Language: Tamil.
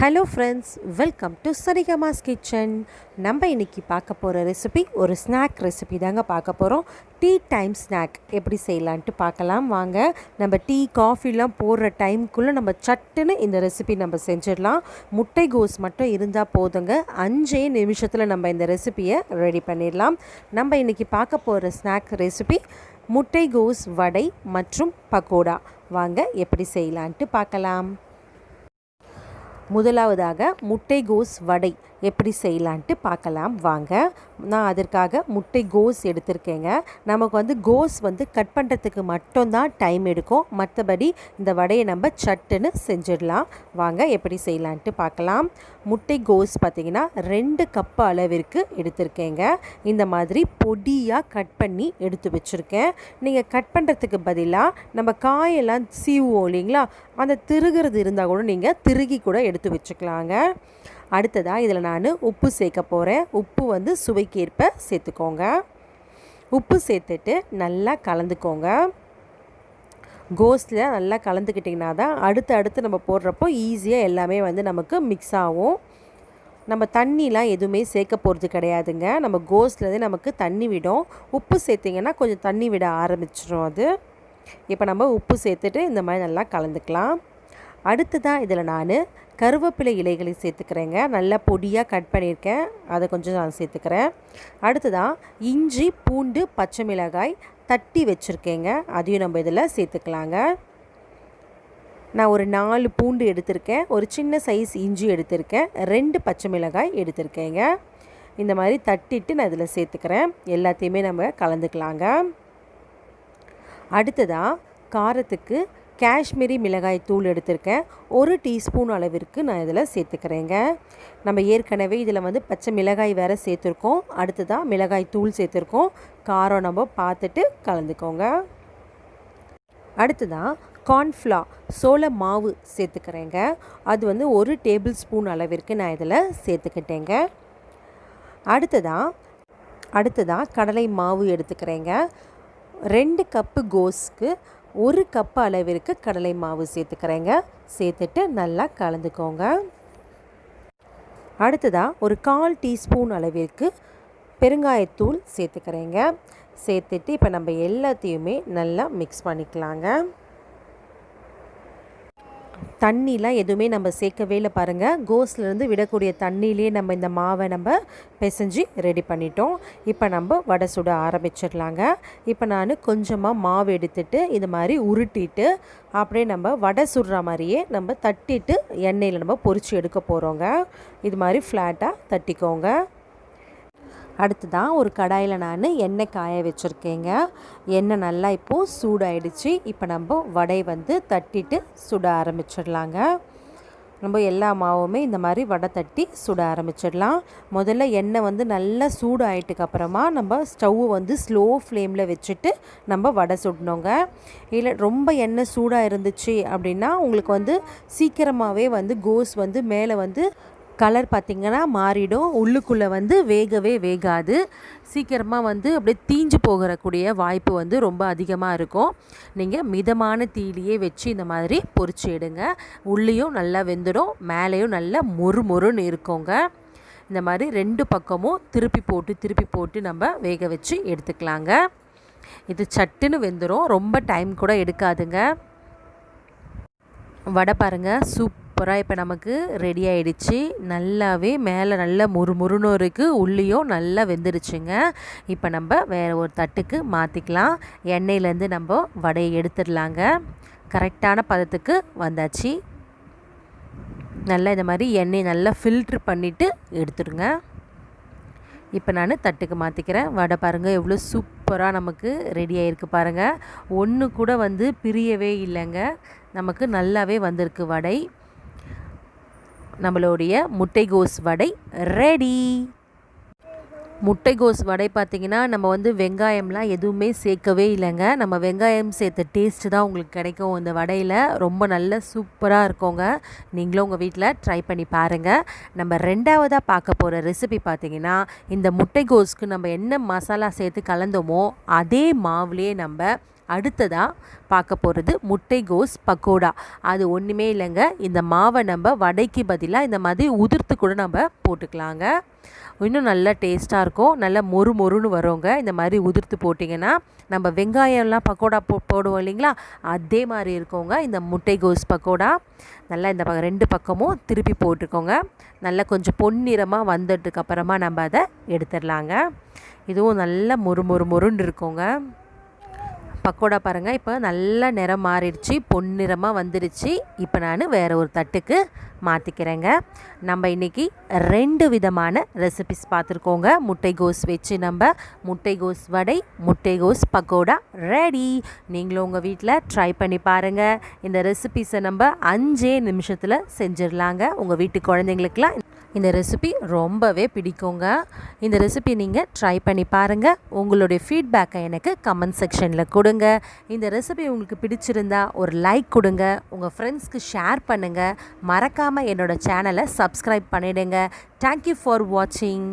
Hello friends, welcome to SaReGaMa's kitchen. நம்ம இன்றைக்கி பார்க்க போகிற ரெசிபி ஒரு ஸ்நாக் ரெசிபி தாங்க பார்க்க போகிறோம். டீ டைம் ஸ்நாக் எப்படி செய்யலான்ட்டு பார்க்கலாம் வாங்க. நம்ம டீ காஃபிலாம் போடுற டைமுக்குள்ளே நம்ம சட்டுன்னு இந்த ரெசிபி நம்ம செஞ்சிடலாம். முட்டைகோஸ் மட்டும் இருந்தால் போதுங்க, 5 நிமிஷத்தில் நம்ம இந்த ரெசிபியை ரெடி பண்ணிடலாம். நம்ம இன்றைக்கி பார்க்க போகிற ஸ்நாக் ரெசிபி முட்டைகோஸ் வடை மற்றும் பகோடா. வாங்க எப்படி செய்யலான்ட்டு பார்க்கலாம். முதலாவதாக முட்டைகோஸ் வடை எப்படி செய்யலான்ட்டு பார்க்கலாம் வாங்க. நான் அதற்காக முட்டைகோஸ் எடுத்திருக்கேங்க. நமக்கு கோஸ் கட் பண்ணுறதுக்கு மட்டும்தான் டைம் எடுக்கும், மற்றபடி இந்த வடையை நம்ம சட்டுன்னு செஞ்சிடலாம். வாங்க எப்படி செய்யலான்ட்டு பார்க்கலாம். முட்டைகோஸ் பார்த்திங்கன்னா 2 கப்பு அளவிற்கு எடுத்திருக்கேங்க. இந்த மாதிரி பொடியாக கட் பண்ணி எடுத்து வச்சுருக்கேன். நீங்கள் கட் பண்ணுறதுக்கு பதிலாக நம்ம காயெல்லாம் சீவுவோம் இல்லைங்களா, அந்த திருகிறது இருந்தால் கூட நீங்கள் திருகி கூட எடுத்து வச்சுக்கலாங்க. அடுத்ததாக இதில் நான் உப்பு சேர்க்க போகிறேன். உப்பு சுவைக்கேற்ப சேர்த்துக்கோங்க. உப்பு சேர்த்துட்டு நல்லா கலந்துக்கோங்க. கோஸில் நல்லா கலந்துக்கிட்டிங்கன்னா தான் அடுத்து நம்ம போடுறப்போ ஈஸியாக எல்லாமே நமக்கு மிக்ஸ் ஆகும். நம்ம தண்ணிலாம் எதுவுமே சேர்க்க போகிறது கிடையாதுங்க. நம்ம கோஸ்லேருந்து நமக்கு தண்ணி விடும். உப்பு சேர்த்திங்கன்னா கொஞ்சம் தண்ணி விட ஆரம்பிச்சிடும் அது. இப்போ நம்ம உப்பு சேர்த்துட்டு இந்த மாதிரி நல்லா கலந்துக்கலாம். அடுத்ததாக இதில் நான் கருவேப்பிலை இலைகளை சேர்த்துக்கிறேங்க. நல்லா பொடியாக கட் பண்ணியிருக்கேன், அதை கொஞ்சம் நான் சேர்த்துக்கிறேன். அடுத்ததாக இஞ்சி, பூண்டு, பச்சை மிளகாய் தட்டி வச்சுருக்கேங்க, அதையும் நம்ம இதில் சேர்த்துக்கலாங்க. நான் ஒரு 4 பூண்டு எடுத்திருக்கேன், ஒரு சின்ன சைஸ் இஞ்சி எடுத்திருக்கேன், 2 பச்சை மிளகாய் எடுத்திருக்கேங்க. இந்த மாதிரி தட்டிட்டு நான் இதில் சேர்த்துக்கிறேன். எல்லாத்தையுமே நம்ம கலந்துக்கலாங்க. அடுத்ததாக காரத்துக்கு காஷ்மீரி மிளகாய் தூள் எடுத்திருக்கேன், 1 டீஸ்பூன் அளவிற்கு நான் இதில் சேர்த்துக்கிறேங்க. நம்ம ஏற்கனவே இதில் பச்சை மிளகாய் வேறு சேர்த்துருக்கோம். அடுத்ததாக மிளகாய் தூள் சேர்த்துருக்கோம். காரம் நம்ம பார்த்துட்டு கலந்துக்கோங்க. அடுத்ததாக கார்ன்ஃப்ளவர் சோள மாவு சேர்த்துக்கிறேங்க. அது 1 டேபிள் ஸ்பூன் அளவிற்கு நான் இதில் சேர்த்துக்கிட்டேங்க. அடுத்ததாக கடலை மாவு எடுத்துக்கிறேங்க. 2 கப்பு கோஸ்க்கு 1 கப்பு அளவிற்கு கடலை மாவு சேர்த்துக்கிறேங்க. சேர்த்துட்டு நல்லா கலந்துக்கோங்க. அடுத்ததாக ஒரு 1/4 டீஸ்பூன் அளவிற்கு பெருங்காயத்தூள் சேர்த்துக்கிறேங்க. சேர்த்துட்டு இப்போ நம்ம எல்லாத்தையுமே நல்லா மிக்ஸ் பண்ணிக்கலாங்க. தண்ணிலாம் எதுவுமே நம்ம சேர்க்கவே இல்லை பாருங்கள். கோஸ்லேருந்து விடக்கூடிய தண்ணியிலே நம்ம இந்த மாவை நம்ம பிசைஞ்சு ரெடி பண்ணிட்டோம். இப்போ நம்ம வடை சுட ஆரம்பிச்சிடலாங்க. இப்போ நான் கொஞ்சமாக மாவு எடுத்துட்டு இது மாதிரி உருட்டிட்டு அப்படியே நம்ம வடை சுடுற மாதிரியே நம்ம தட்டிட்டு எண்ணெயில் நம்ம பொரித்து எடுக்க போகிறோங்க. இது மாதிரி ஃப்ளாட்டாக தட்டிக்கோங்க. அடுத்ததான் ஒரு கடாயில் நான் எண்ணெய் காய வச்சுருக்கேங்க. எண்ணெய் நல்லா இப்போது சூடாயிடுச்சு. இப்போ நம்ம வடை தட்டிட்டு சுட ஆரம்பிச்சிடலாங்க. நம்ம எல்லா மாவுமே இந்த மாதிரி வடை தட்டி சுட ஆரம்பிச்சிடலாம். முதல்ல எண்ணெய் நல்லா சூடாயிட்டுக்கு அப்புறமா நம்ம ஸ்டவ்வு ஸ்லோ ஃப்ளேமில் வச்சுட்டு நம்ம வடை சுடணுங்க. இல்லை ரொம்ப எண்ணெய் சூடாக இருந்துச்சு அப்படின்னா உங்களுக்கு சீக்கிரமாகவே கோஸ் மேலே கலர் பார்த்திங்கன்னா மாறிடும். உள்ளுக்குள்ளே வேகவே வேகாது. சீக்கிரமாக அப்படியே தீஞ்சு போகக்கூடிய வாய்ப்பு ரொம்ப அதிகமாக இருக்கும். நீங்கள் மிதமான தீயிலேயே வச்சு இந்த மாதிரி பொரிச்சு எடுங்க. உள்ளேயும் நல்லா வெந்துடும், மேலேயும் நல்லா மொறுன்னு இருக்குங்க. இந்த மாதிரி 2 பக்கமும் திருப்பி போட்டு நம்ம வேக வச்சு எடுத்துக்கலாங்க. இது சட்டுன்னு வெந்துடும், ரொம்ப டைம் கூட எடுக்காதுங்க. வடை பாருங்கள், சூப்பராக இப்போ நமக்கு ரெடி ஆகிடுச்சு. நல்லாவே மேலே நல்லா முறுமுறுன்னு இருக்குது, உள்ளேயும் நல்லா வெந்துடுச்சுங்க. இப்போ நம்ம வேறு ஒரு தட்டுக்கு மாற்றிக்கலாம். எண்ணெயிலேருந்து நம்ம வடையை எடுத்துடலாங்க. கரெக்டான பதத்துக்கு வந்தாச்சு. நல்லா இந்த மாதிரி எண்ணெய் நல்லா ஃபில்ட்ரு பண்ணிவிட்டு எடுத்துடுங்க. இப்போ நான் தட்டுக்கு மாற்றிக்கிறேன். வடை பாருங்கள் எவ்வளோ சூப்பராக நமக்கு ரெடி ஆகிருக்கு பாருங்கள். ஒன்று கூட பிரியவே இல்லைங்க, நமக்கு நல்லாவே வந்திருக்கு வடை. நம்மளுடைய முட்டைகோஸ் வடை ரெடி. முட்டைகோஸ் வடை பார்த்திங்கன்னா நம்ம வெங்காயம்லாம் எதுவுமே சேர்க்கவே இல்லைங்க. நம்ம வெங்காயம் சேர்த்த டேஸ்ட்டு தான் உங்களுக்கு கிடைக்கும் இந்த வடையில். ரொம்ப நல்ல சூப்பராக இருக்குங்க. நீங்களும் உங்கள் வீட்டில் ட்ரை பண்ணி பாருங்கள். நம்ம 2ஆவதாக பார்க்க போகிற ரெசிபி பார்த்திங்கன்னா, இந்த முட்டைகோஸ்க்கு நம்ம என்ன மசாலா சேர்த்து கலந்தோமோ அதே மாவுலேயே நம்ம அடுத்ததாக பார்க்க போகிறது முட்டைகோஸ் பக்கோடா. அது ஒன்றுமே இல்லைங்க, இந்த மாவை நம்ம வடைக்கு பதிலாக இந்த மாதிரி உதிர்த்து கூட நம்ம போட்டுக்கலாங்க. இன்னும் நல்லா டேஸ்ட்டாக இருக்கும், நல்லா மொறு மொறுன்னு வருங்க. இந்த மாதிரி உதிர்த்து போட்டிங்கன்னா நம்ம வெங்காயம்லாம் பக்கோடா போடுவோம் இல்லைங்களா, அதே மாதிரி இருக்குங்க இந்த முட்டைகோஸ் பக்கோடா. நல்லா இந்த 2 பக்கமும் திருப்பி போட்டுக்கோங்க. நல்லா கொஞ்சம் பொன்னிறமாக வந்ததுக்கப்புறமா நம்ம அதை எடுத்துடலாங்க. இதுவும் நல்லா மொறுன்னு இருக்குங்க. பக்கோடா பாருங்கள், இப்போ நல்லா நிறம் மாறிடுச்சு, பொன்னிறமாக வந்துடுச்சு. இப்போ நான் வேறு ஒரு தட்டுக்கு மாற்றிக்கிறேங்க. நம்ம இன்றைக்கி 2 விதமான ரெசிபிஸ் பார்த்துருக்கோங்க. முட்டைகோஸ் வச்சு நம்ம முட்டைகோஸ் வடை, முட்டைகோஸ் பக்கோடா ரெடி. நீங்களும் உங்கள் வீட்டில் ட்ரை பண்ணி பாருங்கள். இந்த ரெசிபிஸை நம்ம 5 நிமிஷத்தில் செஞ்சிடலாங்க. உங்கள் வீட்டு குழந்தைங்களுக்கெல்லாம் இந்த ரெசிபி ரொம்பவே பிடிக்குங்க. இந்த ரெசிபி நீங்கள் ட்ரை பண்ணி பாருங்கள். உங்களுடைய ஃபீட்பேக்கை எனக்கு கமெண்ட் செக்ஷனில் கொடுங்க. இந்த ரெசிபி உங்களுக்கு பிடிச்சிருந்தா ஒரு லைக் கொடுங்க, உங்கள் ஃப்ரெண்ட்ஸ்க்கு ஷேர் பண்ணுங்கள். மறக்காமல் என்னோடய சேனலை சப்ஸ்கிரைப் பண்ணிவிடுங்க. தேங்க்யூ ஃபார் வாட்சிங்.